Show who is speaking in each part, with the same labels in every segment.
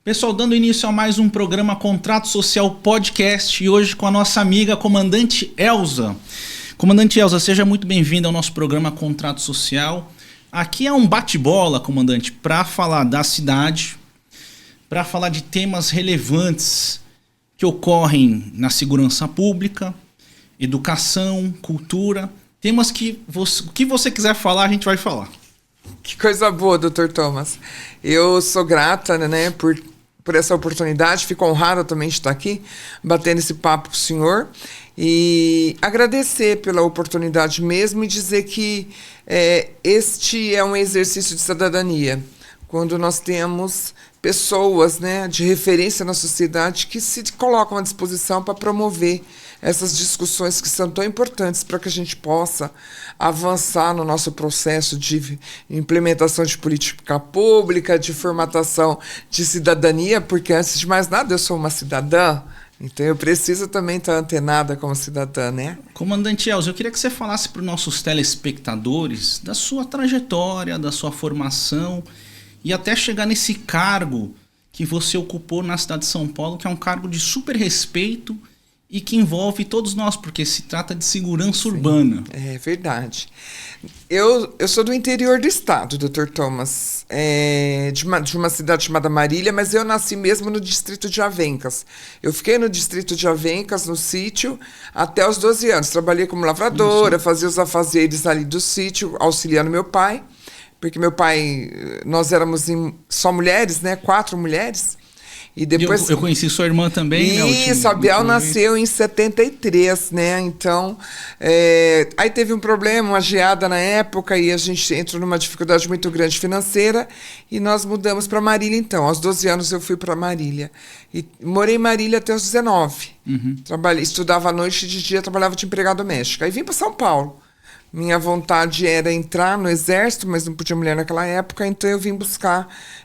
Speaker 1: Pessoal, dando início a mais um programa Contrato Social Podcast e hoje com a nossa amiga Comandante Elza. Comandante Elza, seja muito bem-vinda ao nosso programa Contrato Social. Aqui é um bate-bola, comandante, para falar da cidade, para falar de temas relevantes que ocorrem na segurança pública, educação, cultura, temas que o que você quiser falar, a gente vai falar.
Speaker 2: Que coisa boa, Dr. Thomas. Eu sou grata, né, por essa oportunidade, fico honrada também de estar aqui, batendo esse papo com o senhor e agradecer pela oportunidade mesmo e dizer que este é um exercício de cidadania, quando nós temos pessoas, né, de referência na sociedade que se colocam à disposição para promover essas discussões que são tão importantes para que a gente possa avançar no nosso processo de implementação de política pública, de formatação de cidadania, porque antes de mais nada eu sou uma cidadã, então eu preciso também estar antenada como cidadã, né?
Speaker 1: Comandante Elza, eu queria que você falasse para os nossos telespectadores da sua trajetória, da sua formação e até chegar nesse cargo que você ocupou na cidade de São Paulo, que é um cargo de super respeito e que envolve todos nós, porque se trata de segurança urbana.
Speaker 2: É verdade. Eu sou do interior do estado, Dr. Thomas, de uma cidade chamada Marília, mas eu nasci mesmo no distrito de Avencas. Eu fiquei no distrito de Avencas, no sítio, até os 12 anos. Trabalhei como lavradora, fazia os afazeres ali do sítio, auxiliando meu pai, porque meu pai, nós éramos só mulheres, né? 4 mulheres. E depois,
Speaker 1: eu conheci sua irmã também, né?
Speaker 2: Isso, a Biel nasceu em 73, né? Então, aí teve um problema, uma geada na época, e a gente entrou numa dificuldade muito grande financeira, e nós mudamos para Marília, então. Aos 12 anos eu fui para Marília. E morei em Marília até os 19. Uhum. Estudava à noite e de dia trabalhava de empregada doméstica. Aí vim para São Paulo. Minha vontade era entrar no exército, mas não podia mulher naquela época, então eu vim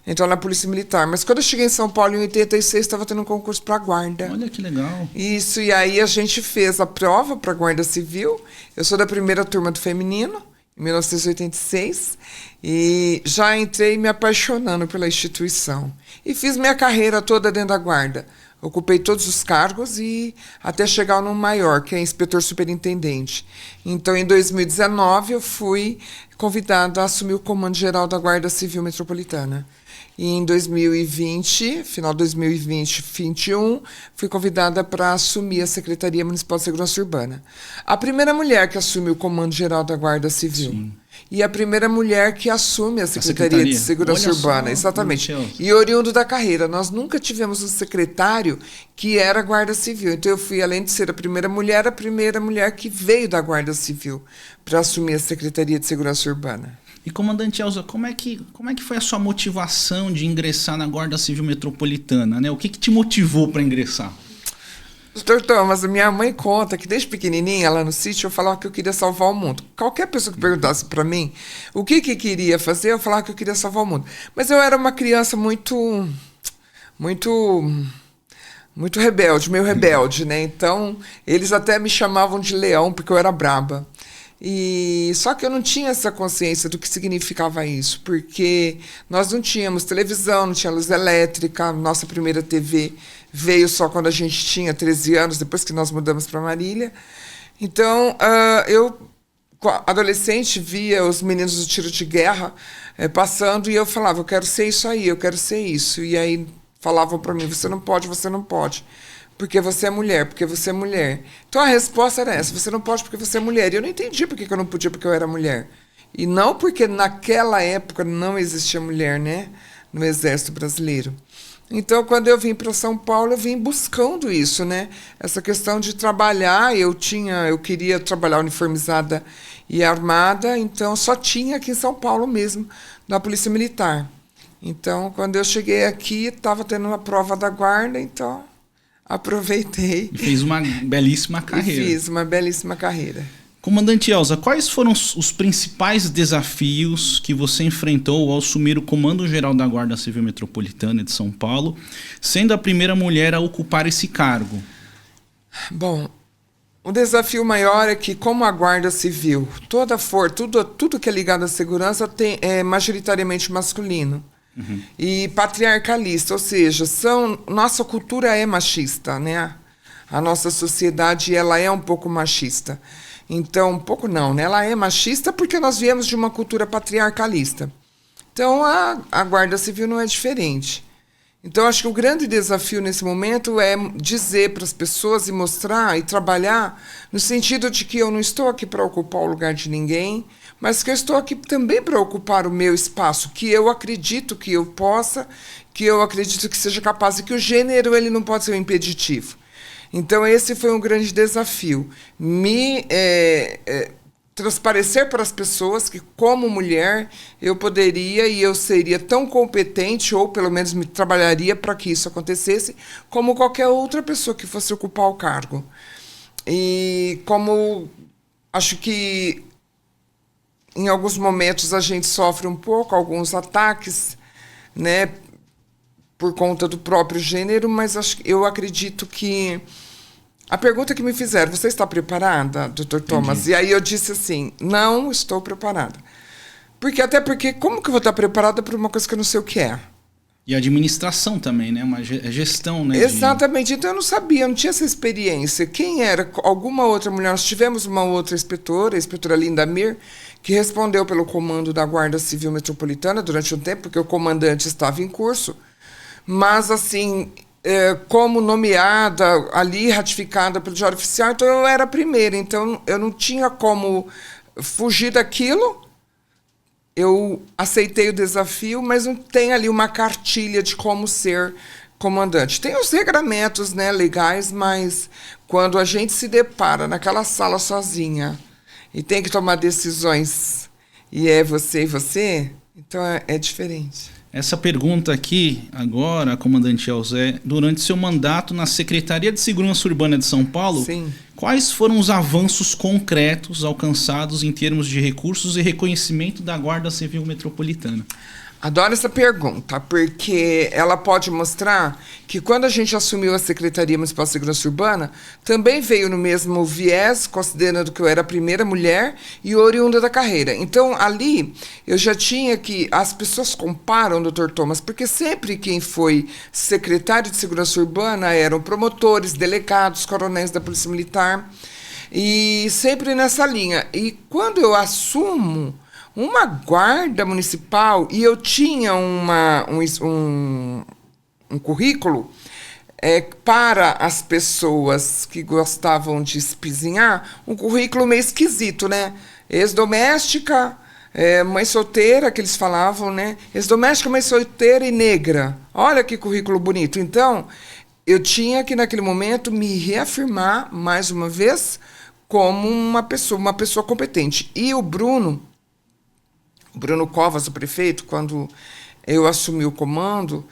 Speaker 2: entrar na Polícia Militar. Mas quando eu cheguei em São Paulo, em 86, estava tendo um concurso para a guarda.
Speaker 1: Olha que legal.
Speaker 2: Isso, e aí a gente fez a prova para a Guarda Civil. Eu sou da primeira turma do feminino, em 1986, e já entrei me apaixonando pela instituição. E fiz minha carreira toda dentro da guarda. Ocupei todos os cargos e até chegar no maior, que é inspetor superintendente. Então, em 2019, eu fui convidada a assumir o comando geral da Guarda Civil Metropolitana. E em 2020, final de 2020, 2021, fui convidada para assumir a Secretaria Municipal de Segurança Urbana. A primeira mulher que assumiu o comando geral da Guarda Civil. Sim. E a primeira mulher que assume a Secretaria de Segurança Urbana, exatamente. E oriundo da carreira. Nós nunca tivemos um secretário que era Guarda Civil. Então eu fui, além de ser a primeira mulher que veio da Guarda Civil para assumir a Secretaria de Segurança Urbana.
Speaker 1: E, comandante Elza, como é que foi a sua motivação de ingressar na Guarda Civil Metropolitana, né? O que te motivou para ingressar?
Speaker 2: Doutor Thomas, minha mãe conta que desde pequenininha, lá no sítio, eu falava que eu queria salvar o mundo. Qualquer pessoa que perguntasse para mim o que queria fazer, eu falava que eu queria salvar o mundo. Mas eu era uma criança muito rebelde, meio rebelde, né? Então, eles até me chamavam de leão, porque eu era braba. Só que eu não tinha essa consciência do que significava isso, porque nós não tínhamos televisão, não tinha luz elétrica, nossa primeira TV veio só quando a gente tinha 13 anos, depois que nós mudamos para Marília. Então, eu, adolescente, via os meninos do tiro de guerra passando e eu falava, eu quero ser isso aí, eu quero ser isso. E aí falavam para mim, você não pode, porque você é mulher, porque você é mulher. Então a resposta era essa, você não pode porque você é mulher. E eu não entendi porque eu não podia porque eu era mulher. E não porque naquela época não existia mulher, né, no Exército Brasileiro. Então, quando eu vim para São Paulo, eu vim buscando isso, né? Essa questão de trabalhar, eu queria trabalhar uniformizada e armada, então só tinha aqui em São Paulo mesmo, na Polícia Militar. Então, quando eu cheguei aqui, estava tendo uma prova da guarda, então aproveitei.
Speaker 1: E fez uma belíssima carreira.
Speaker 2: Fiz uma belíssima carreira.
Speaker 1: Comandante Elza, quais foram os principais desafios que você enfrentou ao assumir o Comando Geral da Guarda Civil Metropolitana de São Paulo, sendo a primeira mulher a ocupar esse cargo?
Speaker 2: Bom, o desafio maior é que, como a Guarda Civil, tudo que é ligado à segurança é majoritariamente masculino. E patriarcalista, ou seja, nossa cultura é machista, né? A nossa sociedade, ela é um pouco machista. Então, um pouco não, né? Ela é machista porque nós viemos de uma cultura patriarcalista. Então, a Guarda Civil não é diferente. Então, acho que o grande desafio nesse momento é dizer para as pessoas e mostrar e trabalhar no sentido de que eu não estou aqui para ocupar o lugar de ninguém, mas que eu estou aqui também para ocupar o meu espaço, que eu acredito que eu possa, que eu acredito que seja capaz, e que o gênero ele não pode ser um impeditivo. Então, esse foi um grande desafio. Transparecer para as pessoas que, como mulher, eu poderia e eu seria tão competente, ou pelo menos me trabalharia para que isso acontecesse, como qualquer outra pessoa que fosse ocupar o cargo. E como acho que em alguns momentos a gente sofre um pouco, alguns ataques, né, por conta do próprio gênero, mas eu acredito que a pergunta que me fizeram, você está preparada, Dr. Thomas?
Speaker 1: Entendi.
Speaker 2: E aí eu disse assim, não estou preparada. Até porque, como que eu vou estar preparada para uma coisa que eu não sei o que é?
Speaker 1: E administração também, né? Uma gestão, né?
Speaker 2: Exatamente. Então eu não sabia, eu não tinha essa experiência. Quem era? Alguma outra mulher? Nós tivemos uma outra inspetora, a inspetora Linda Mir, que respondeu pelo comando da Guarda Civil Metropolitana durante um tempo, porque o comandante estava em curso. Mas, assim, como nomeada ali, ratificada pelo Diário Oficial, então eu era a primeira. Então eu não tinha como fugir daquilo. Eu aceitei o desafio, mas não tem ali uma cartilha de como ser comandante. Tem os regramentos, né, legais, mas quando a gente se depara naquela sala sozinha e tem que tomar decisões e é você e você, então é diferente.
Speaker 1: Essa pergunta aqui, agora, comandante Elza, durante seu mandato na Secretaria de Segurança Urbana de São Paulo,
Speaker 2: Sim.
Speaker 1: Quais foram os avanços concretos alcançados em termos de recursos e reconhecimento da Guarda Civil Metropolitana?
Speaker 2: Adoro essa pergunta, porque ela pode mostrar que quando a gente assumiu a Secretaria Municipal de Segurança Urbana, também veio no mesmo viés, considerando que eu era a primeira mulher e oriunda da carreira. Então, ali, eu já tinha que... As pessoas comparam, Dr. Thomas, porque sempre quem foi secretário de Segurança Urbana eram promotores, delegados, coronéis da Polícia Militar, e sempre nessa linha. E quando eu assumo uma guarda municipal, e eu tinha um currículo para as pessoas que gostavam de espizinhar, um currículo meio esquisito, né? Ex-doméstica, mãe solteira, que eles falavam, né? Ex-doméstica, mãe solteira e negra. Olha que currículo bonito. Então, eu tinha que, naquele momento, me reafirmar, mais uma vez, como uma pessoa competente. E o Bruno Covas, o prefeito, quando eu assumi o comando,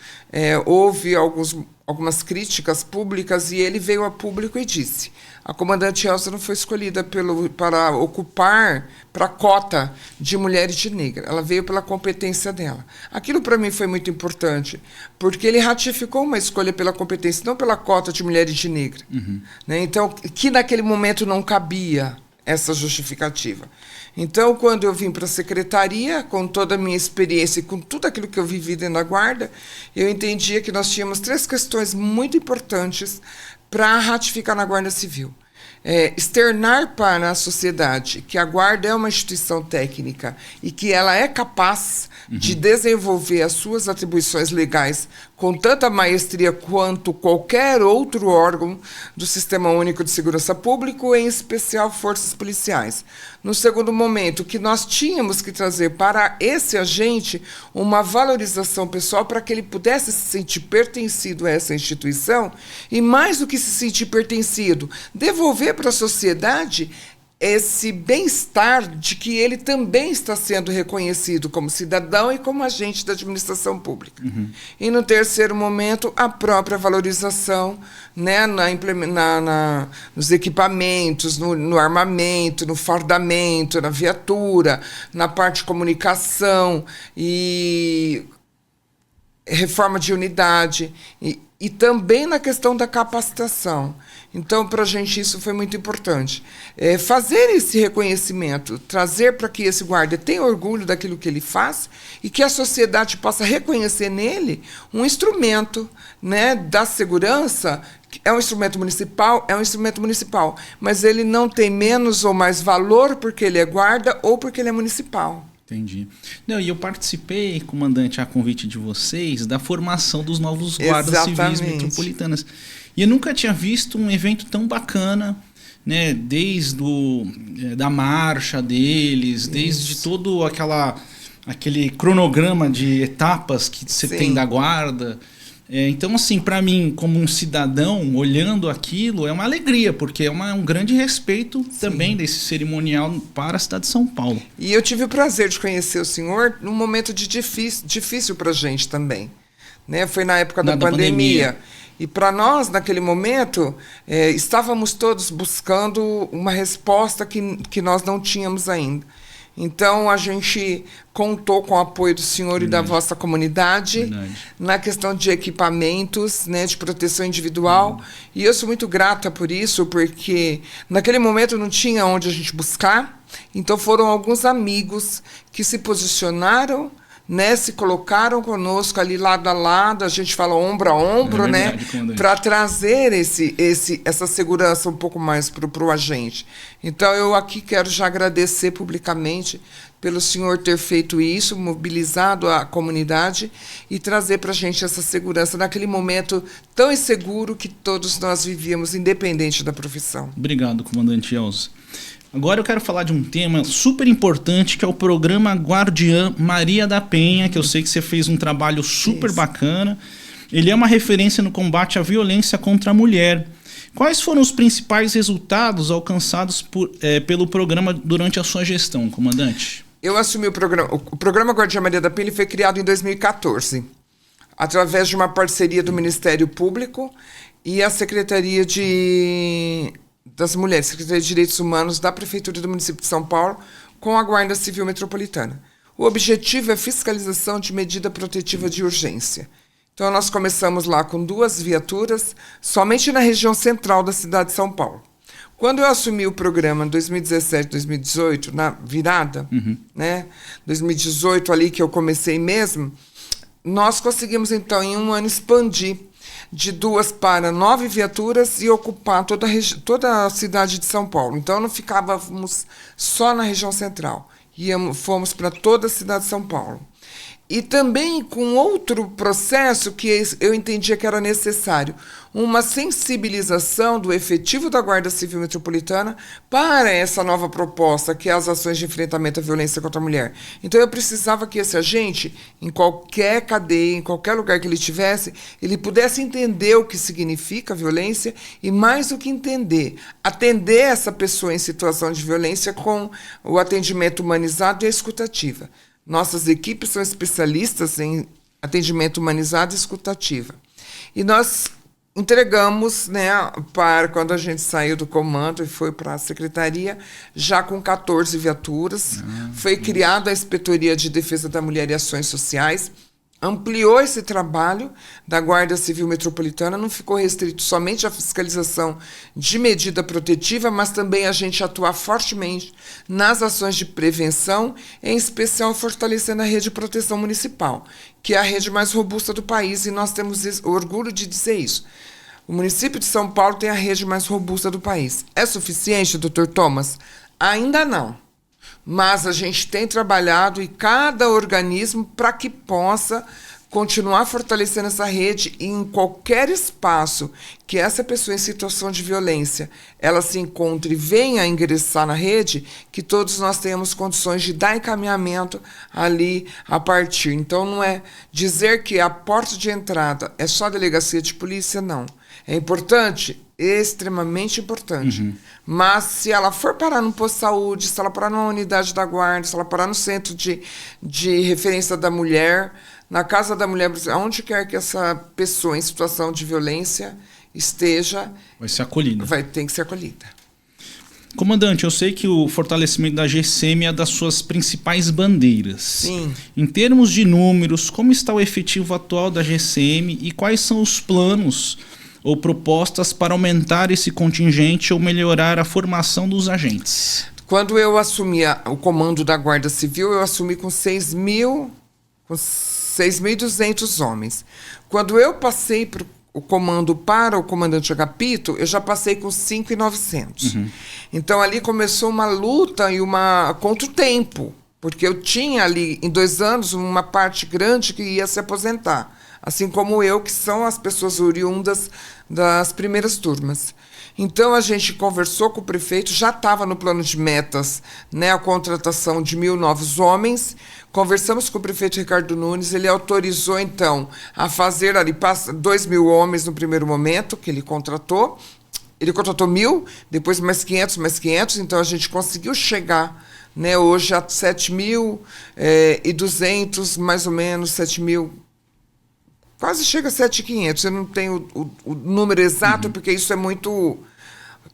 Speaker 2: houve algumas críticas públicas e ele veio a público e disse: a comandante Elza não foi escolhida para ocupar para a cota de mulheres de negra, ela veio pela competência dela. Aquilo para mim foi muito importante, porque ele ratificou uma escolha pela competência, não pela cota de mulheres de negra. Uhum. Né? Então, que naquele momento não cabia essa justificativa. Então, quando eu vim para a secretaria, com toda a minha experiência e com tudo aquilo que eu vivi dentro da Guarda, eu entendia que nós tínhamos 3 questões muito importantes para ratificar na Guarda Civil. Externar para a sociedade que a Guarda é uma instituição técnica e que ela é capaz de desenvolver as suas atribuições legais com tanta maestria quanto qualquer outro órgão do Sistema Único de Segurança Pública, em especial forças policiais. No segundo momento, que nós tínhamos que trazer para esse agente uma valorização pessoal para que ele pudesse se sentir pertencido a essa instituição e, mais do que se sentir pertencido, devolver para a sociedade esse bem-estar de que ele também está sendo reconhecido como cidadão e como agente da administração pública. Uhum. E, no terceiro momento, a própria valorização, né, nos equipamentos, no armamento, no fardamento, na viatura, na parte de comunicação e reforma de unidade e também na questão da capacitação. Então, para a gente, isso foi muito importante. Fazer esse reconhecimento, trazer para que esse guarda tenha orgulho daquilo que ele faz e que a sociedade possa reconhecer nele um instrumento, né, da segurança. É um instrumento municipal, mas ele não tem menos ou mais valor porque ele é guarda ou porque ele é municipal.
Speaker 1: Entendi. Não, e eu participei, comandante, a convite de vocês, da formação dos novos guardas civis metropolitanas. E eu nunca tinha visto um evento tão bacana, né? Desde da marcha deles, desde todo aquele cronograma de etapas que você tem da guarda. Então, assim, para mim, como um cidadão, olhando aquilo, é uma alegria, porque é um grande respeito também desse cerimonial para a cidade de São Paulo.
Speaker 2: E eu tive o prazer de conhecer o senhor num momento difícil para a gente também. Né? Foi na época da pandemia. E para nós, naquele momento, estávamos todos buscando uma resposta que nós não tínhamos ainda. Então, a gente contou com o apoio do senhor e da vossa comunidade na questão de equipamentos, né, de proteção individual. E eu sou muito grata por isso, porque naquele momento não tinha onde a gente buscar. Então, foram alguns amigos que se posicionaram, né, se colocaram conosco ali lado a lado, a gente fala ombro a ombro, né, para trazer essa segurança um pouco mais para o agente. Então, eu aqui quero já agradecer publicamente pelo senhor ter feito isso, mobilizado a comunidade e trazer para a gente essa segurança naquele momento tão inseguro que todos nós vivíamos, independente da profissão.
Speaker 1: Obrigado, comandante Elza. Agora eu quero falar de um tema super importante, que é o programa Guardiã Maria da Penha, que eu sei que você fez um trabalho super bacana. Ele é uma referência no combate à violência contra a mulher. Quais foram os principais resultados alcançados pelo programa durante a sua gestão, comandante?
Speaker 2: Eu assumi o programa Guardiã Maria da Penha. Ele foi criado em 2014, através de uma parceria do Ministério Público e a Secretaria das Mulheres, Secretaria de Direitos Humanos da Prefeitura do município de São Paulo, com a Guarda Civil Metropolitana. O objetivo é fiscalização de medida protetiva de urgência. Então, nós começamos lá com 2 viaturas, somente na região central da cidade de São Paulo. Quando eu assumi o programa em 2017, 2018, na virada, né, 2018 ali que eu comecei mesmo, nós conseguimos, então, em um ano, expandir de 2 para 9 viaturas e ocupar toda a cidade de São Paulo. Então, não ficávamos só na região central. Fomos para toda a cidade de São Paulo. E também com outro processo que eu entendia que era necessário, uma sensibilização do efetivo da Guarda Civil Metropolitana para essa nova proposta, que é as ações de enfrentamento à violência contra a mulher. Então, eu precisava que esse agente, em qualquer cadeia, em qualquer lugar que ele estivesse, ele pudesse entender o que significa violência e, mais do que entender, atender essa pessoa em situação de violência com o atendimento humanizado e a escutativa. Nossas equipes são especialistas em atendimento humanizado e escutativa. E nós entregamos, né, quando a gente saiu do comando e foi para a secretaria, já com 14 viaturas. Foi criada a Inspetoria de Defesa da Mulher e Ações Sociais, ampliou esse trabalho da Guarda Civil Metropolitana, não ficou restrito somente à fiscalização de medida protetiva, mas também a gente atuar fortemente nas ações de prevenção, em especial fortalecendo a rede de proteção municipal, que é a rede mais robusta do país, e nós temos orgulho de dizer isso. O município de São Paulo tem a rede mais robusta do país. É suficiente, doutor Thomas? Ainda não. Mas a gente tem trabalhado em cada organismo para que possa continuar fortalecendo essa rede e em qualquer espaço que essa pessoa em situação de violência ela se encontre e venha ingressar na rede, que todos nós tenhamos condições de dar encaminhamento ali a partir. Então, não é dizer que a porta de entrada é só a delegacia de polícia, não. É importante? Extremamente importante. Mas se ela for parar no posto de saúde, se ela parar numa unidade da guarda, se ela parar no centro de referência da mulher, na casa da mulher, aonde quer que essa pessoa em situação de violência esteja,
Speaker 1: vai ser acolhida.
Speaker 2: Tem que ser acolhida.
Speaker 1: Comandante, eu sei que o fortalecimento da GCM é das suas principais bandeiras.
Speaker 2: Sim.
Speaker 1: Em termos de números, como está o efetivo atual da GCM e quais são os planos ou propostas para aumentar esse contingente ou melhorar a formação dos agentes?
Speaker 2: Quando eu assumi o comando da Guarda Civil, eu assumi com 6.200 homens. Quando eu passei o comando para o comandante Agapito, eu já passei com 5.900. Então, ali começou uma luta e contra o tempo, porque eu tinha ali, em 2 anos, uma parte grande que ia se aposentar, assim como eu, que são as pessoas oriundas das primeiras turmas. Então, a gente conversou com o prefeito, já estava no plano de metas, né, a contratação de 1.000 novos homens. Conversamos com o prefeito Ricardo Nunes, ele autorizou, então, a fazer ali 2.000 homens no primeiro momento, que ele contratou. Ele contratou 1.000, depois mais 500, então a gente conseguiu chegar, né, hoje a 7.200, mais ou menos, 7.000. Quase chega a 7.500, eu não tenho o número exato, porque isso é muito...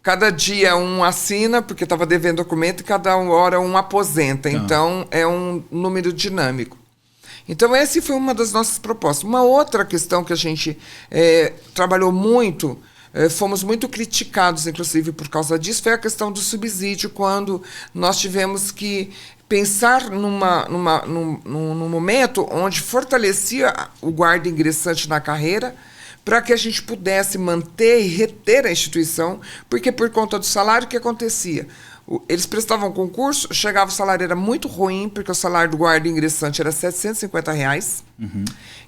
Speaker 2: Cada dia um assina, porque estava devendo documento, e cada hora um aposenta. Então, é um número dinâmico. Então, essa foi uma das nossas propostas. Uma outra questão que a gente trabalhou muito, fomos muito criticados, inclusive, por causa disso, foi a questão do subsídio, quando nós tivemos que pensar num momento onde fortalecia o guarda ingressante na carreira, para que a gente pudesse manter e reter a instituição, porque por conta do salário, o que acontecia? Eles prestavam concurso, chegava, o salário era muito ruim, porque o salário do guarda ingressante era R$750.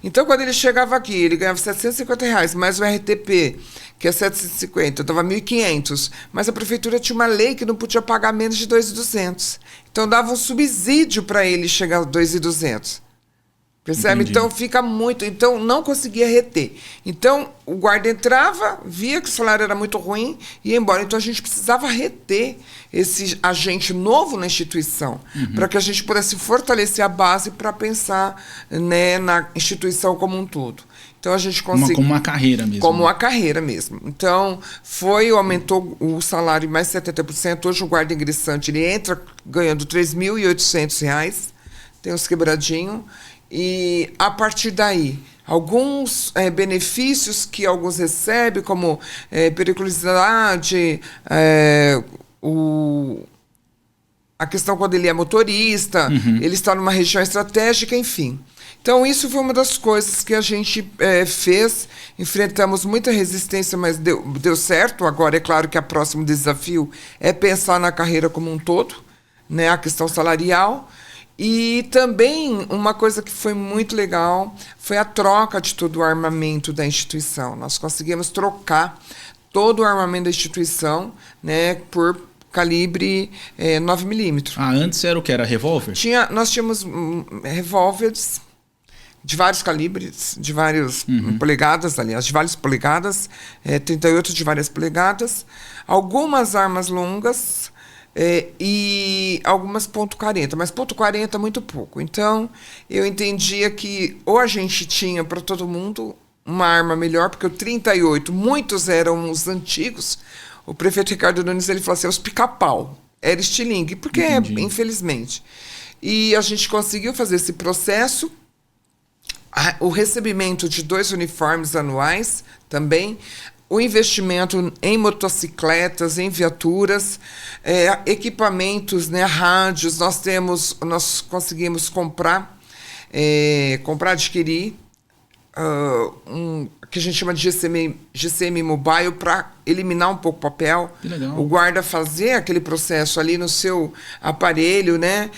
Speaker 2: Então, quando ele chegava aqui, ele ganhava R$750, mais o RTP, que é 750, dava 1.500. Mas a prefeitura tinha uma lei que não podia pagar menos de 2.200. Então, dava um subsídio para ele chegar a 2.200. Percebe?
Speaker 1: Entendi.
Speaker 2: Então, fica muito... Então, não conseguia reter. Então, o guarda entrava, via que o salário era muito ruim e ia embora. Então, a gente precisava reter esse agente novo na instituição, para que a gente pudesse fortalecer a base para pensar, né, na instituição como um todo. Então, a gente conseguiu...
Speaker 1: Como uma carreira mesmo.
Speaker 2: Como uma carreira mesmo. Então, aumentou o salário em mais 70%. Hoje, o guarda ingressante, ele entra ganhando R$3.800, tem uns quebradinhos. E, a partir daí, alguns benefícios que alguns recebem, como periculosidade, a questão quando ele é motorista, ele está numa região estratégica, enfim. Então, isso foi uma das coisas que a gente fez. Enfrentamos muita resistência, mas deu certo. Agora, é claro que o próximo desafio é pensar na carreira como um todo, né, a questão salarial. E também uma coisa que foi muito legal foi a troca de todo o armamento da instituição. Nós conseguimos trocar todo o armamento da instituição, né, por calibre 9mm.
Speaker 1: Antes era o que? Era revólver?
Speaker 2: Nós tínhamos revólveres de vários calibres, de várias polegadas, aliás, de várias polegadas, 38 de várias polegadas, algumas armas longas, e algumas .40, mas .40 muito pouco. Então, eu entendia que ou a gente tinha para todo mundo uma arma melhor, porque o 38, muitos eram os antigos. O prefeito Ricardo Nunes, ele falou assim, os pica-pau, era estilingue, porque infelizmente. E a gente conseguiu fazer esse processo, o recebimento de 2 uniformes anuais também, o investimento em motocicletas, em viaturas, equipamentos, né, rádios, nós conseguimos adquirir que a gente chama de GCM Mobile, para eliminar um pouco o papel. O guarda fazer aquele processo ali no seu aparelho, né,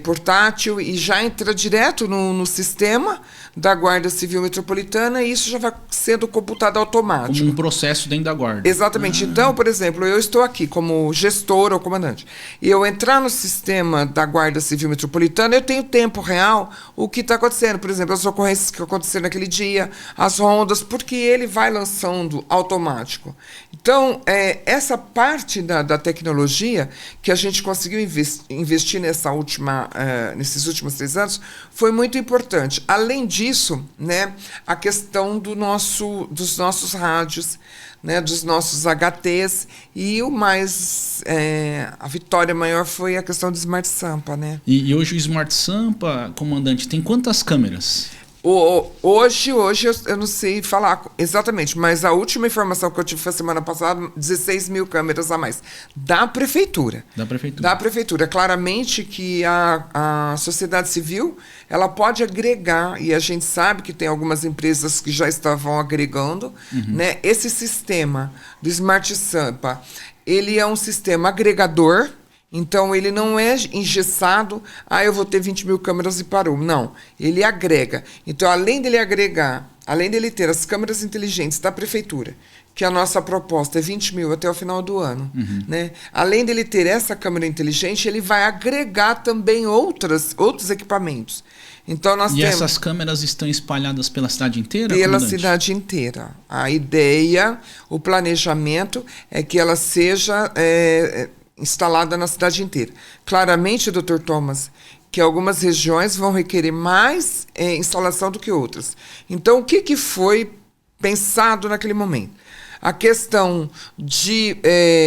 Speaker 2: portátil, e já entra direto no sistema da Guarda Civil Metropolitana, e isso já vai sendo computado automático.
Speaker 1: Como um processo dentro da Guarda.
Speaker 2: Exatamente. Então, por exemplo, eu estou aqui como gestor ou comandante, e eu entrar no sistema da Guarda Civil Metropolitana, eu tenho tempo real o que está acontecendo. Por exemplo, as ocorrências que aconteceram naquele dia, as rondas, porque ele vai lançando automático. Então, essa parte da tecnologia que a gente conseguiu investir nesses últimos 3 anos foi muito importante. Além disso, né, a questão dos nossos rádios, né, dos nossos HTs, e a vitória maior foi a questão do Smart Sampa, né?
Speaker 1: E hoje o Smart Sampa, comandante, tem quantas câmeras?
Speaker 2: Hoje eu não sei falar exatamente, mas a última informação que eu tive foi semana passada, 16 mil câmeras a mais. Da prefeitura. Da prefeitura. Claramente que a sociedade civil, ela pode agregar, e a gente sabe que tem algumas empresas que já estavam agregando, né? Esse sistema do Smart Sampa, ele é um sistema agregador. Então, ele não é engessado, eu vou ter 20 mil câmeras e parou. Não, ele agrega. Então, além dele agregar, além dele ter as câmeras inteligentes da prefeitura, que a nossa proposta é 20 mil até o final do ano, né? Além dele ter essa câmera inteligente, ele vai agregar também outros equipamentos. Então, nós temos...
Speaker 1: essas câmeras estão espalhadas pela cidade inteira?
Speaker 2: Pela cidade inteira. A ideia, o planejamento é que ela seja... instalada na cidade inteira. Claramente, Dr. Thomas, que algumas regiões vão requerer mais instalação do que outras. Então, o que foi pensado naquele momento? A questão de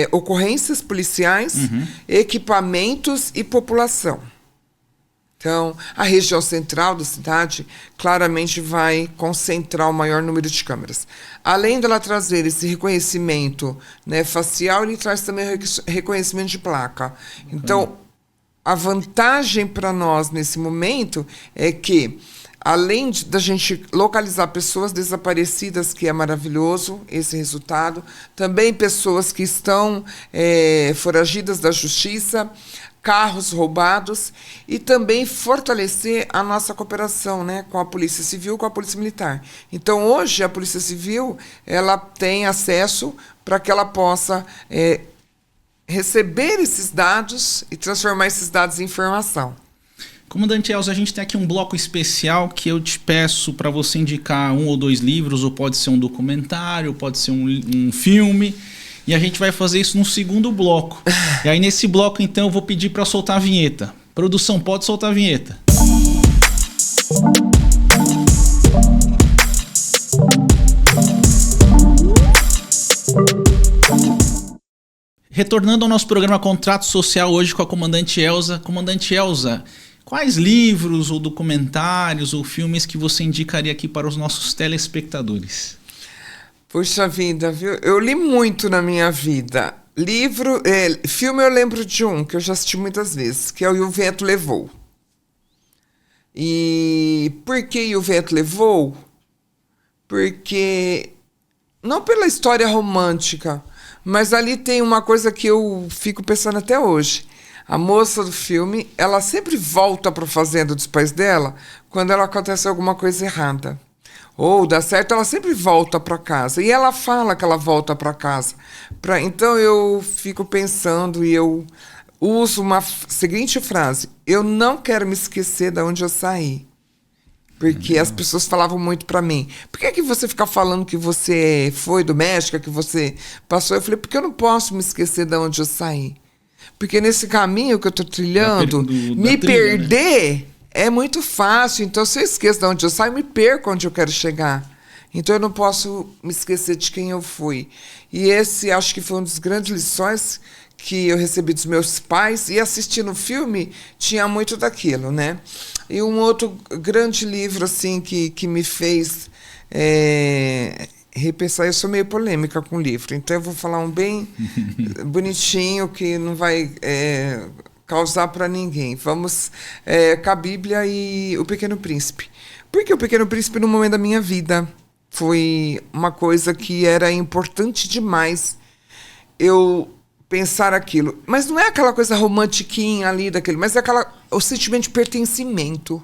Speaker 2: ocorrências policiais, equipamentos e população. Então, a região central da cidade claramente vai concentrar o maior número de câmeras. Além dela trazer esse reconhecimento, né, facial, ele traz também reconhecimento de placa. Então, a vantagem para nós nesse momento é que, além da gente localizar pessoas desaparecidas, que é maravilhoso esse resultado, também pessoas que estão foragidas da justiça, carros roubados, e também fortalecer a nossa cooperação, né, com a Polícia Civil, com a Polícia Militar. Então, hoje, a Polícia Civil ela tem acesso para que ela possa receber esses dados e transformar esses dados em informação.
Speaker 1: Comandante Elza, a gente tem aqui um bloco especial que eu te peço para você indicar 1 ou 2 livros, ou pode ser um documentário, pode ser um filme, e a gente vai fazer isso no segundo bloco. E aí nesse bloco, então, eu vou pedir para soltar a vinheta. Produção, pode soltar a vinheta. Retornando ao nosso programa Contrato Social hoje com a Comandante Elza. Comandante Elza, quais livros ou documentários ou filmes que você indicaria aqui para os nossos telespectadores?
Speaker 2: Puxa vida, viu? Eu li muito na minha vida. Filme eu lembro de um que eu já assisti muitas vezes, que é o Vento Levou. E por que O Vento Levou? Porque, não pela história romântica, mas ali tem uma coisa que eu fico pensando até hoje. A moça do filme, ela sempre volta para a fazenda dos pais dela quando ela acontece alguma coisa errada. Ou dá certo, ela sempre volta para casa. E ela fala que ela volta para casa. Então eu fico pensando e eu uso uma seguinte frase: eu não quero me esquecer de onde eu saí. Porque as pessoas falavam muito para mim: por que você fica falando que você foi do México, que você passou? Eu falei: porque eu não posso me esquecer de onde eu saí. Porque nesse caminho que eu estou trilhando, me perder... né? É muito fácil. Então, se eu esqueço de onde eu saio, me perco onde eu quero chegar. Então, eu não posso me esquecer de quem eu fui. E esse, acho que foi uma das grandes lições que eu recebi dos meus pais. E assistindo o filme, tinha muito daquilo, né? E um outro grande livro, assim, que me fez repensar. Eu sou meio polêmica com livro. Então, eu vou falar um bem bonitinho, que não vai... causar para ninguém. Vamos com a Bíblia e O Pequeno Príncipe. Porque O Pequeno Príncipe, no momento da minha vida, foi uma coisa que era importante demais eu pensar aquilo. Mas não é aquela coisa romantiquinha ali daquele, mas é o sentimento de pertencimento,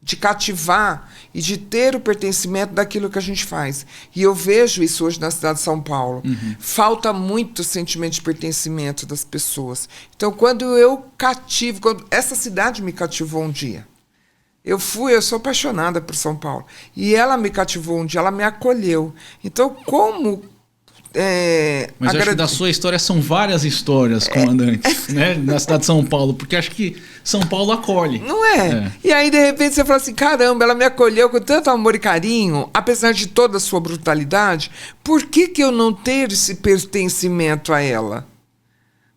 Speaker 2: de cativar e de ter o pertencimento daquilo que a gente faz. E eu vejo isso hoje na cidade de São Paulo. Falta muito o sentimento de pertencimento das pessoas. Então, quando eu cativo, quando essa cidade me cativou um dia, eu sou apaixonada por São Paulo, e ela me cativou um dia, ela me acolheu. Então, como...
Speaker 1: Mas acho que da sua história são várias histórias, comandante, né? Na cidade de São Paulo, porque acho que São Paulo acolhe.
Speaker 2: Não é? E aí, de repente, você fala assim: caramba, ela me acolheu com tanto amor e carinho, apesar de toda a sua brutalidade, por que eu não ter esse pertencimento a ela?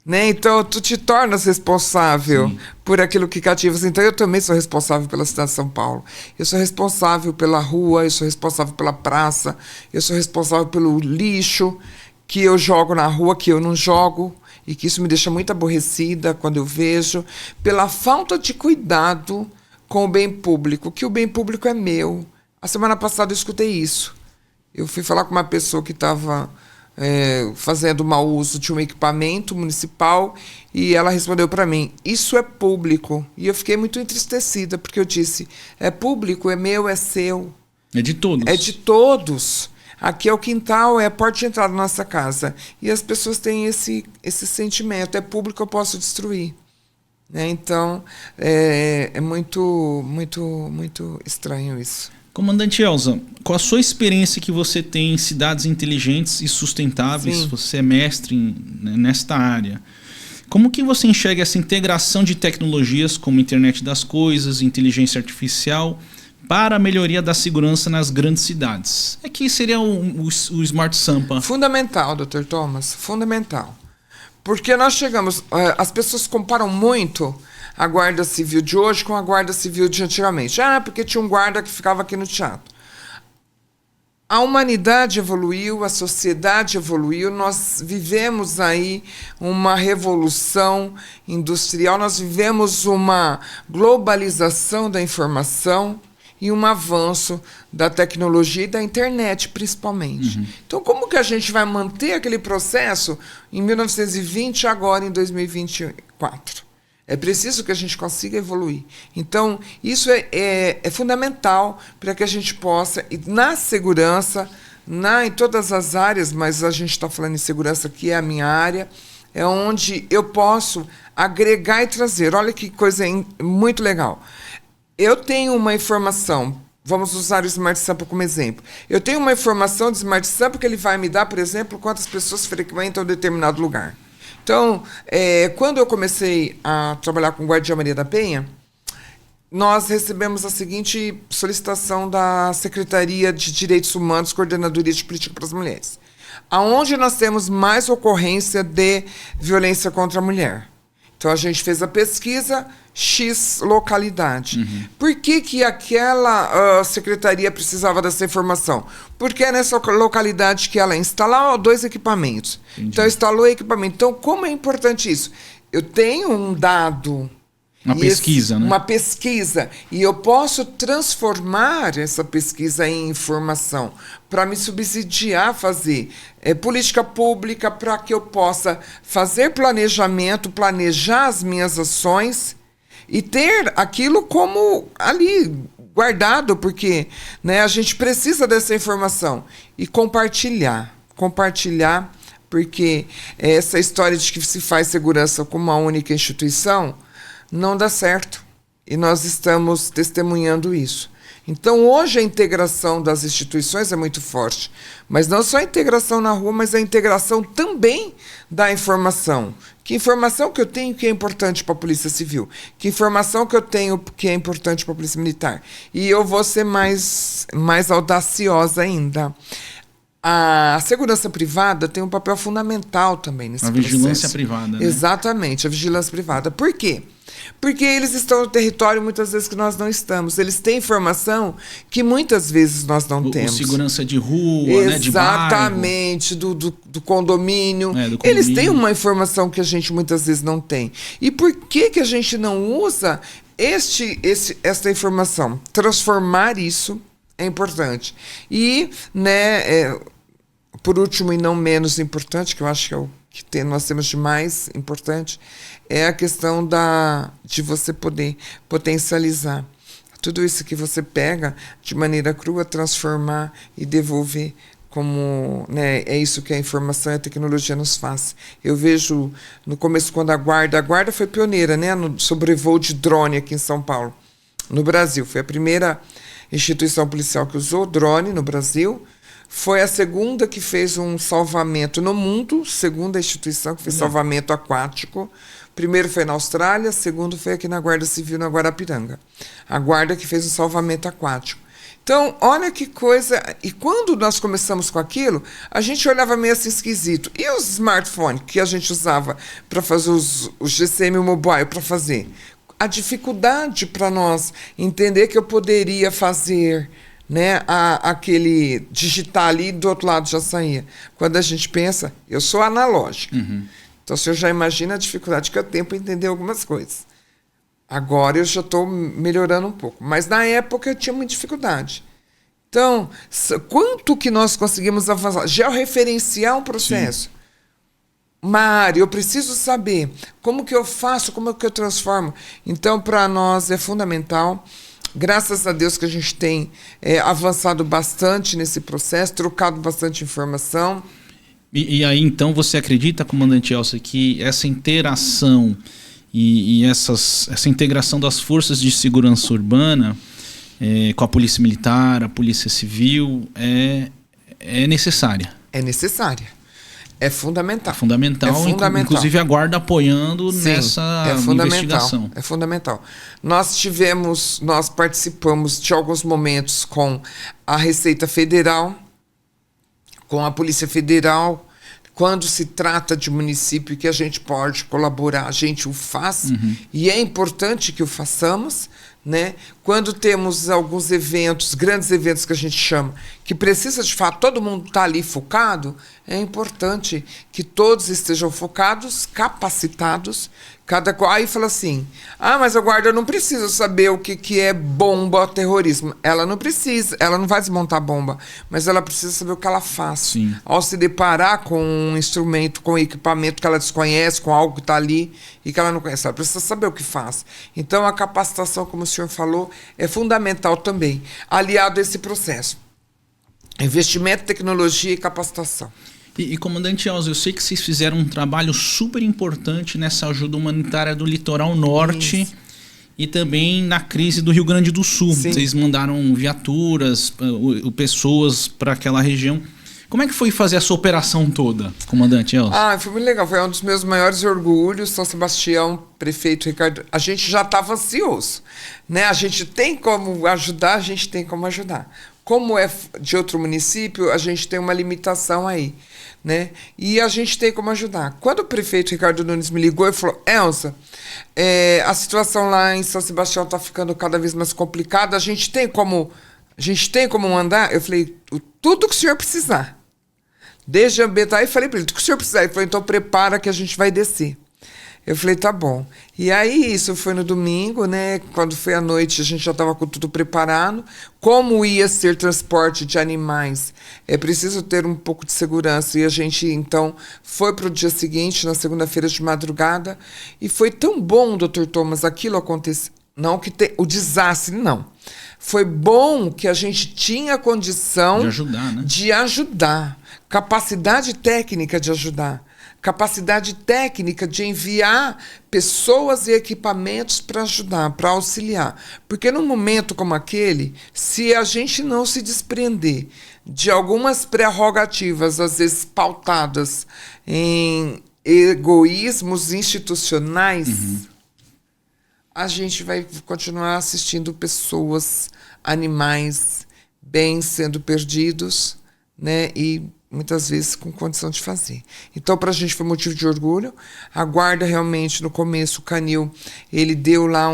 Speaker 2: Né? Então, tu te tornas responsável
Speaker 1: Sim.
Speaker 2: por aquilo que cativas. Então, eu também sou responsável pela cidade de São Paulo. Eu sou responsável pela rua, eu sou responsável pela praça, eu sou responsável pelo lixo que eu jogo na rua, que eu não jogo, e que isso me deixa muito aborrecida quando eu vejo, pela falta de cuidado com o bem público, que o bem público é meu. A semana passada eu escutei isso. Eu fui falar com uma pessoa que estava fazendo mau uso de um equipamento municipal e ela respondeu para mim, isso é público. E eu fiquei muito entristecida, porque eu disse, é público, é meu, é seu.
Speaker 1: É de todos.
Speaker 2: É de todos. Aqui é o quintal, é a porta de entrada da nossa casa. E as pessoas têm esse sentimento, é público, eu posso destruir. Né? Então, é muito, muito, muito estranho isso.
Speaker 1: Comandante Elza, com a sua experiência que você tem em cidades inteligentes e sustentáveis,
Speaker 2: Sim.
Speaker 1: você é mestre nesta área, como que você enxerga essa integração de tecnologias como internet das coisas, inteligência artificial, para a melhoria da segurança nas grandes cidades? Aqui seria o Smart Sampa.
Speaker 2: Fundamental, Dr. Thomas, fundamental. Porque nós chegamos... as pessoas comparam muito a Guarda Civil de hoje com a Guarda Civil de antigamente. Porque tinha um guarda que ficava aqui no teatro. A humanidade evoluiu, a sociedade evoluiu, nós vivemos aí uma revolução industrial, nós vivemos uma globalização da informação e um avanço da tecnologia e da internet, principalmente.
Speaker 1: Uhum.
Speaker 2: Então, como que a gente vai manter aquele processo em 1920 e agora em 2024? É preciso que a gente consiga evoluir. Então, isso é fundamental para que a gente possa, e na segurança, em todas as áreas, mas a gente está falando em segurança, que é a minha área, é onde eu posso agregar e trazer. Olha que coisa muito legal. Eu tenho uma informação, vamos usar o Smart Sampa como exemplo. Eu tenho uma informação de Smart Sampa que ele vai me dar, por exemplo, quantas pessoas frequentam um determinado lugar. Então, quando eu comecei a trabalhar com Guardia Maria da Penha, nós recebemos a seguinte solicitação da Secretaria de Direitos Humanos, Coordenadoria de Política para as Mulheres. Aonde nós temos mais ocorrência de violência contra a mulher? Então, a gente fez a pesquisa, X localidade.
Speaker 1: Uhum.
Speaker 2: Por que aquela secretaria precisava dessa informação? Porque é nessa localidade que ela instalou 2 equipamentos.
Speaker 1: Entendi.
Speaker 2: Então, instalou equipamento. Então, como é importante isso? Eu tenho um dado...
Speaker 1: Uma pesquisa, né?
Speaker 2: Uma pesquisa. E eu posso transformar essa pesquisa em informação para me subsidiar a fazer política pública, para que eu possa fazer planejamento, planejar as minhas ações e ter aquilo como ali guardado, porque a gente precisa dessa informação. E compartilhar, porque essa história de que se faz segurança como uma única instituição não dá certo. E nós estamos testemunhando isso. Então, hoje a integração das instituições é muito forte. Mas não só a integração na rua, mas a integração também da informação. Que informação que eu tenho que é importante para a Polícia Civil? Que informação que eu tenho que é importante para a Polícia Militar? E eu vou ser mais audaciosa ainda. A segurança privada tem um papel fundamental também nesse processo.
Speaker 1: A vigilância privada, né?
Speaker 2: Exatamente, a vigilância privada. Por quê? Porque eles estão no território muitas vezes que nós não estamos. Eles têm informação que muitas vezes nós não temos.
Speaker 1: O segurança de rua, né, de bairro.
Speaker 2: Exatamente, do condomínio.
Speaker 1: Do condomínio.
Speaker 2: Eles têm uma informação que a gente muitas vezes não tem. E por que a gente não usa esta informação? Transformar isso é importante. E, por último e não menos importante, que eu acho que é o que nós temos de mais importante, é a questão de você poder potencializar tudo isso que você pega de maneira crua, transformar e devolver como é isso que a informação e a tecnologia nos faz. Eu vejo no começo, quando a Guarda foi pioneira, no sobrevoo de drone aqui em São Paulo, no Brasil. Foi a primeira instituição policial que usou drone no Brasil. Foi a segunda que fez um salvamento no mundo, segunda instituição que fez salvamento aquático. Primeiro foi na Austrália, segundo foi aqui na Guarda Civil, na Guarapiranga. A Guarda que fez um salvamento aquático. Então, olha que coisa. E quando nós começamos com aquilo, a gente olhava meio assim esquisito. E os smartphones que a gente usava para fazer os GSM Mobile para fazer? A dificuldade para nós entender que eu poderia fazer, né, aquele digitar ali do outro lado já saía. Quando a gente pensa, eu sou analógica. Então, você já imagina a dificuldade que eu tenho para entender algumas coisas. Agora eu já estou melhorando um pouco. Mas na época eu tinha muita dificuldade. Então, quanto que nós conseguimos avançar? Georreferenciar um processo. Sim. Mário, eu preciso saber como que eu faço, como que eu transformo. Então, para nós é fundamental. Graças a Deus que a gente tem avançado bastante nesse processo, trocado bastante informação.
Speaker 1: E aí, então, você acredita, comandante Elza, que essa interação e essa integração das forças de segurança urbana com a polícia militar, a polícia civil, é necessária?
Speaker 2: É necessária. É fundamental.
Speaker 1: É fundamental, inclusive a guarda apoiando. Sim, nessa investigação.
Speaker 2: É fundamental. Nós participamos de alguns momentos com a Receita Federal, com a Polícia Federal. Quando se trata de município que a gente pode colaborar, a gente o faz, e é importante que o façamos, né? Quando temos alguns eventos, grandes eventos que a gente chama, que precisa de fato, todo mundo está ali focado, é importante que todos estejam focados, capacitados. Aí fala assim, mas a guarda não precisa saber o que é bomba ou terrorismo. Ela não precisa, ela não vai desmontar bomba, mas ela precisa saber o que ela faz.
Speaker 1: Sim.
Speaker 2: Ao se deparar com um instrumento, com um equipamento que ela desconhece, com algo que está ali e que ela não conhece, ela precisa saber o que faz. Então a capacitação, como o senhor falou, é fundamental também, aliado a esse processo. Investimento, tecnologia e capacitação.
Speaker 1: E comandante Elza, eu sei que vocês fizeram um trabalho super importante nessa ajuda humanitária do Litoral Norte. Isso. E também na crise do Rio Grande do Sul. Sim. Vocês mandaram viaturas, pessoas para aquela região. Como é que foi fazer essa operação toda, comandante Elza?
Speaker 2: Foi muito legal. Foi um dos meus maiores orgulhos. São Sebastião, prefeito Ricardo. A gente já estava ansioso, né? A gente tem como ajudar, a gente tem como ajudar. Como é de outro município, a gente tem uma limitação aí, né? E a gente tem como ajudar. Quando o prefeito Ricardo Nunes me ligou e falou, Elza, a situação lá em São Sebastião está ficando cada vez mais complicada, a gente tem como mandar? Eu falei, tudo que o senhor precisar. Desde ambientar, e falei para ele, tudo que o senhor precisar. Ele falou, então prepara que a gente vai descer. Eu falei, tá bom. E aí, isso foi no domingo, né? Quando foi à noite, a gente já estava com tudo preparado. Como ia ser transporte de animais, é preciso ter um pouco de segurança. E a gente, então, foi para o dia seguinte, na segunda-feira de madrugada. E foi tão bom, Dr. Thomas, aquilo acontecer. Não que o desastre, não. Foi bom que a gente tinha condição
Speaker 1: de ajudar, né?
Speaker 2: De ajudar. Capacidade técnica de ajudar. Capacidade técnica de enviar pessoas e equipamentos para ajudar, para auxiliar. Porque num momento como aquele, se a gente não se desprender de algumas prerrogativas, às vezes pautadas em egoísmos institucionais, a gente vai continuar assistindo pessoas, animais, bens sendo perdidos, né? E muitas vezes com condição de fazer. Então, para a gente foi motivo de orgulho. A guarda realmente, no começo, o Canil, ele deu lá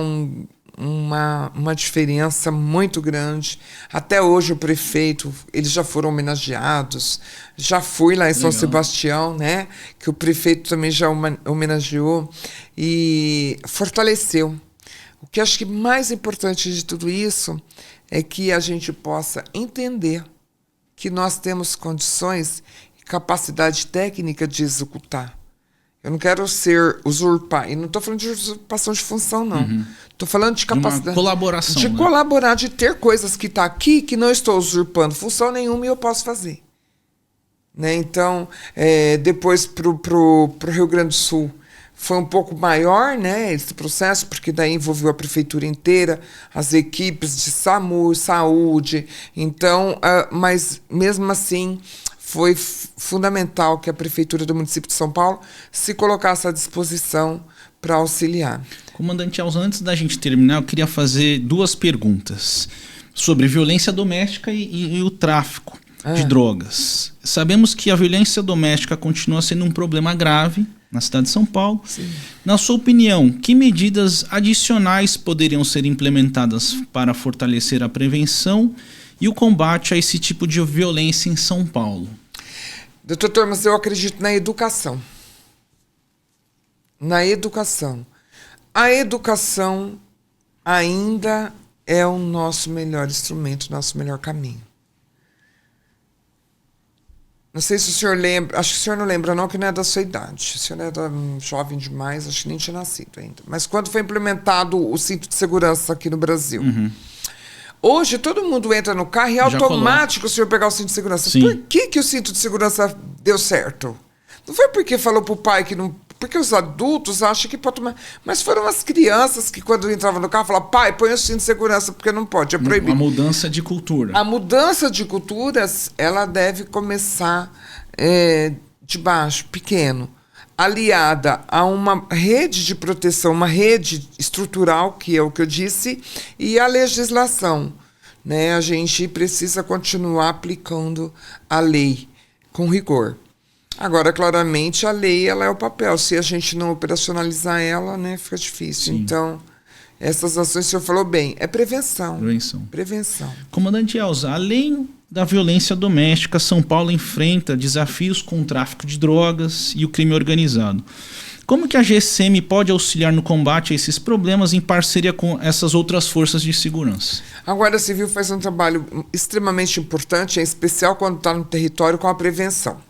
Speaker 2: uma diferença muito grande. Até hoje o prefeito, eles já foram homenageados. Já fui lá em São Sebastião, né? Que o prefeito também já homenageou e fortaleceu. O que acho que mais importante de tudo isso é que a gente possa entender que nós temos condições e capacidade técnica de executar. Eu não quero usurpar. E não estou falando de usurpação de função, não. Estou falando de capacidade.
Speaker 1: De uma colaboração.
Speaker 2: De colaborar, de ter coisas que estão aqui que não estou usurpando função nenhuma e eu posso fazer. Né? Então, depois para o Rio Grande do Sul, foi um pouco maior, né, esse processo, porque daí envolveu a prefeitura inteira, as equipes de SAMU, saúde. Então, mas mesmo assim, foi fundamental que a prefeitura do município de São Paulo se colocasse à disposição para auxiliar.
Speaker 1: Comandante Elza, antes da gente terminar, eu queria fazer duas perguntas. sobre violência doméstica e o tráfico de drogas. Sabemos que a violência doméstica continua sendo um problema grave na cidade de São Paulo.
Speaker 2: Sim.
Speaker 1: Na sua opinião, que medidas adicionais poderiam ser implementadas para fortalecer a prevenção e o combate a esse tipo de violência em São Paulo?
Speaker 2: Doutor Thomas, eu acredito na educação. Na educação. A educação ainda é o nosso melhor instrumento, o nosso melhor caminho. Não sei se o senhor lembra, acho que o senhor não lembra não, que não é da sua idade. O senhor era jovem demais, acho que nem tinha nascido ainda. Mas quando foi implementado o cinto de segurança aqui no Brasil, hoje todo mundo entra no carro e é automático o senhor pegar o cinto de segurança.
Speaker 1: Sim.
Speaker 2: Por que o cinto de segurança deu certo? Não foi porque falou pro pai que não... Porque os adultos acham que pode tomar... Mas foram as crianças que, quando entravam no carro, falavam: pai, põe o cinto de segurança, porque não pode, é proibido.
Speaker 1: Uma mudança de cultura.
Speaker 2: A mudança de culturas, ela deve começar de baixo, pequeno, aliada a uma rede de proteção, uma rede estrutural, que é o que eu disse, e a legislação. Né? A gente precisa continuar aplicando a lei com rigor. Agora, claramente, a lei ela é o papel. Se a gente não operacionalizar ela, né, fica difícil.
Speaker 1: Sim.
Speaker 2: Então, essas ações, o senhor falou bem, é prevenção. Prevenção.
Speaker 1: Comandante Elza, além da violência doméstica, São Paulo enfrenta desafios com o tráfico de drogas e o crime organizado. Como que a GCM pode auxiliar no combate a esses problemas em parceria com essas outras forças de segurança?
Speaker 2: A Guarda Civil faz um trabalho extremamente importante, em especial quando está no território, com a prevenção.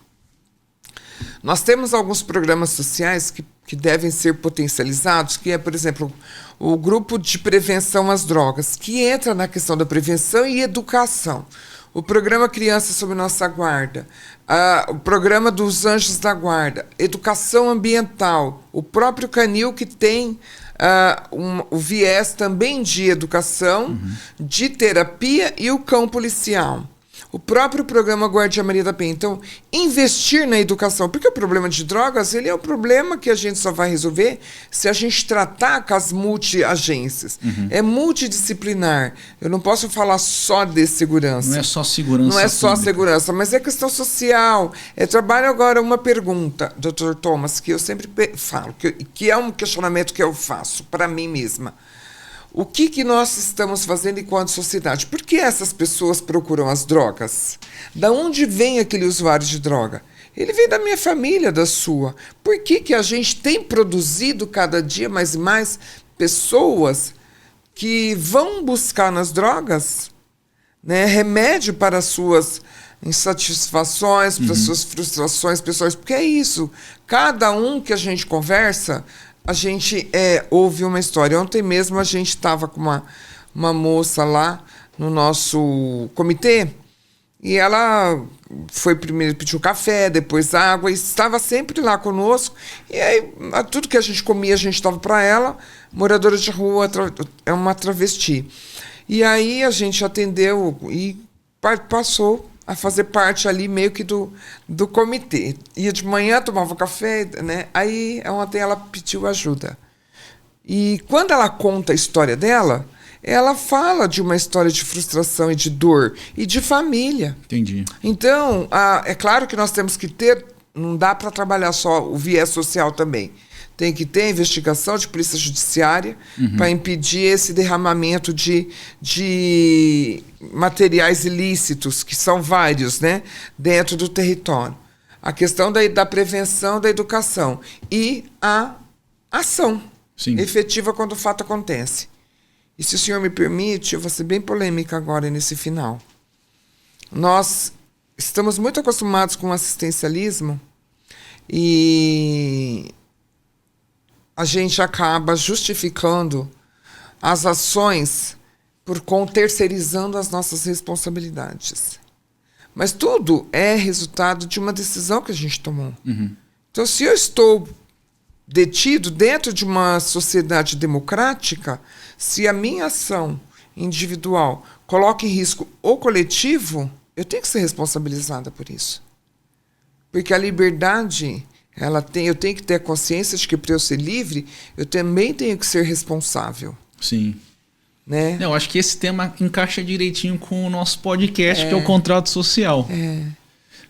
Speaker 2: Nós temos alguns programas sociais que devem ser potencializados, que é, por exemplo, o grupo de prevenção às drogas, que entra na questão da prevenção e educação. O programa Criança Sob Nossa Guarda, o programa dos Anjos da Guarda, educação ambiental, o próprio Canil, que tem o viés também de educação, de terapia, e o cão policial. O próprio programa Guardia Maria da Penha. Então, investir na educação, porque o problema de drogas, ele é um problema que a gente só vai resolver se a gente tratar com as multi-agências. É multidisciplinar. Eu não posso falar só de segurança.
Speaker 1: Não é só segurança.
Speaker 2: Não é só segurança, mas é questão social. Trabalho agora uma pergunta, Dr. Thomas, que eu sempre falo, que é um questionamento que eu faço para mim mesma. O que nós estamos fazendo enquanto sociedade? Por que essas pessoas procuram as drogas? Da onde vem aquele usuário de droga? Ele vem da minha família, da sua. Por que a gente tem produzido cada dia mais e mais pessoas que vão buscar nas drogas, né, remédio para as suas insatisfações, para as suas frustrações pessoais? Porque é isso. Cada um que a gente conversa, a gente ouve uma história. Ontem mesmo a gente estava com uma moça lá no nosso comitê, e ela foi primeiro, pediu café, depois água, e estava sempre lá conosco. E aí, tudo que a gente comia, a gente dava para ela. Moradora de rua, é uma travesti. E aí a gente atendeu e passou a fazer parte ali meio que do comitê. Ia de manhã, tomava café, né? Aí ontem ela pediu ajuda. E quando ela conta a história dela, ela fala de uma história de frustração e de dor e de família.
Speaker 1: Entendi.
Speaker 2: Então, é claro que nós temos que ter, não dá para trabalhar só o viés social também. Tem que ter investigação de polícia judiciária para impedir esse derramamento de materiais ilícitos, que são vários, né, dentro do território. A questão da prevenção, da educação e a ação efetiva quando o fato acontece. E se o senhor me permite, eu vou ser bem polêmica agora nesse final. Nós estamos muito acostumados com o assistencialismo e a gente acaba justificando as ações terceirizando as nossas responsabilidades. Mas tudo é resultado de uma decisão que a gente tomou. Então, se eu estou detido dentro de uma sociedade democrática, se a minha ação individual coloca em risco o coletivo, eu tenho que ser responsabilizada por isso. Porque a liberdade, eu tenho que ter a consciência de que, para eu ser livre, eu também tenho que ser responsável.
Speaker 1: Sim.
Speaker 2: né?
Speaker 1: Eu acho que esse tema encaixa direitinho com o nosso podcast, que é o contrato social.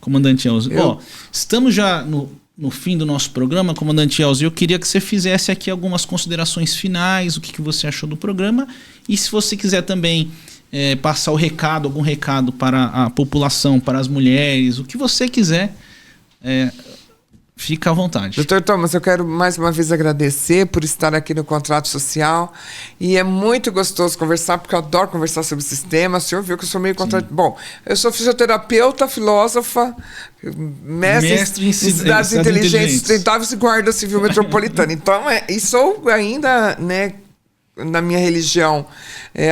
Speaker 1: Comandante Elza. Bom, estamos já no fim do nosso programa, Comandante Elza. Eu queria que você fizesse aqui algumas considerações finais, o que você achou do programa. E se você quiser também passar algum recado para a população, para as mulheres, o que você quiser, fica à vontade.
Speaker 2: Doutor Thomas, eu quero mais uma vez agradecer por estar aqui no Contrato Social. E é muito gostoso conversar, porque eu adoro conversar sobre o sistema. O senhor viu que eu sou meio Bom, eu sou fisioterapeuta, filósofa, mestre em cidades inteligentes, sustentáveis e guarda civil metropolitana. Então, e sou ainda, né, na minha religião,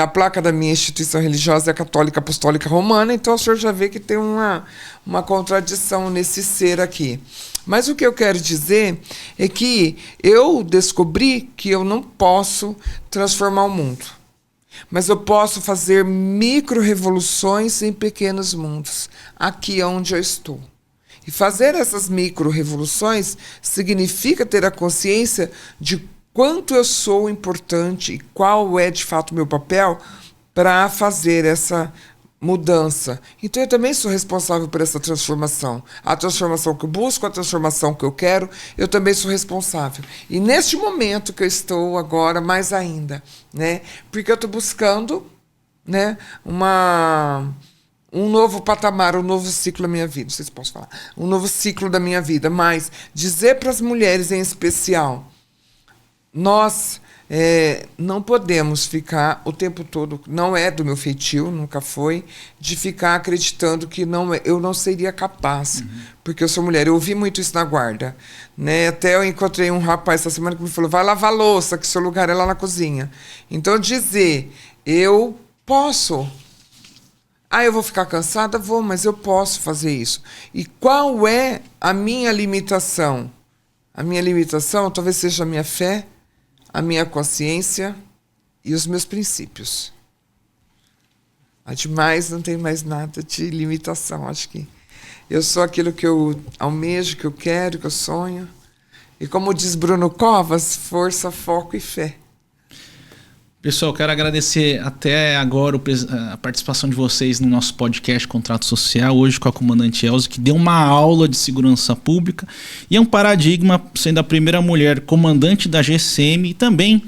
Speaker 2: a placa da minha instituição religiosa é a Católica Apostólica Romana, então o senhor já vê que tem uma contradição nesse ser aqui. Mas o que eu quero dizer é que eu descobri que eu não posso transformar o mundo, mas eu posso fazer micro-revoluções em pequenos mundos, aqui onde eu estou. E fazer essas micro-revoluções significa ter a consciência de quanto eu sou importante e qual é de fato o meu papel para fazer essa mudança. Então eu também sou responsável por essa transformação. A transformação que eu busco, a transformação que eu quero, eu também sou responsável. E neste momento que eu estou agora, mais ainda, né? Porque eu estou buscando, né, um novo patamar, um novo ciclo da minha vida. Não sei se posso falar. Um novo ciclo da minha vida. Mas dizer para as mulheres em especial, nós não podemos ficar o tempo todo, não é do meu feitio, nunca foi, de ficar acreditando que eu não seria capaz, porque eu sou mulher. Eu ouvi muito isso na guarda, né? Até eu encontrei um rapaz essa semana que me falou, vai lavar louça, que seu lugar é lá na cozinha. Então dizer, eu posso. Eu vou ficar cansada? Vou, mas eu posso fazer isso. E qual é a minha limitação? A minha limitação talvez seja a minha fé, a minha consciência e os meus princípios. Demais, não tem mais nada de limitação. Acho que eu sou aquilo que eu almejo, que eu quero, que eu sonho. E como diz Bruno Covas, força, foco e fé.
Speaker 1: Pessoal, quero agradecer até agora a participação de vocês no nosso podcast Contrato Social, hoje com a Comandante Elza, que deu uma aula de segurança pública e é um paradigma, sendo a primeira mulher comandante da GCM e também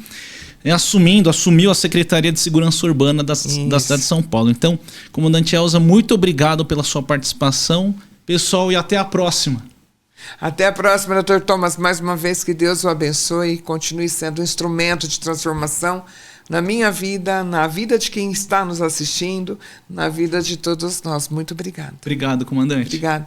Speaker 1: assumiu a Secretaria de Segurança Urbana da cidade de São Paulo. Então, Comandante Elza, muito obrigado pela sua participação. Pessoal, e até a próxima.
Speaker 2: Até a próxima, doutor Thomas. Mais uma vez, que Deus o abençoe e continue sendo um instrumento de transformação na minha vida, na vida de quem está nos assistindo, na vida de todos nós. Muito obrigada.
Speaker 1: Obrigado, comandante.
Speaker 2: Obrigada.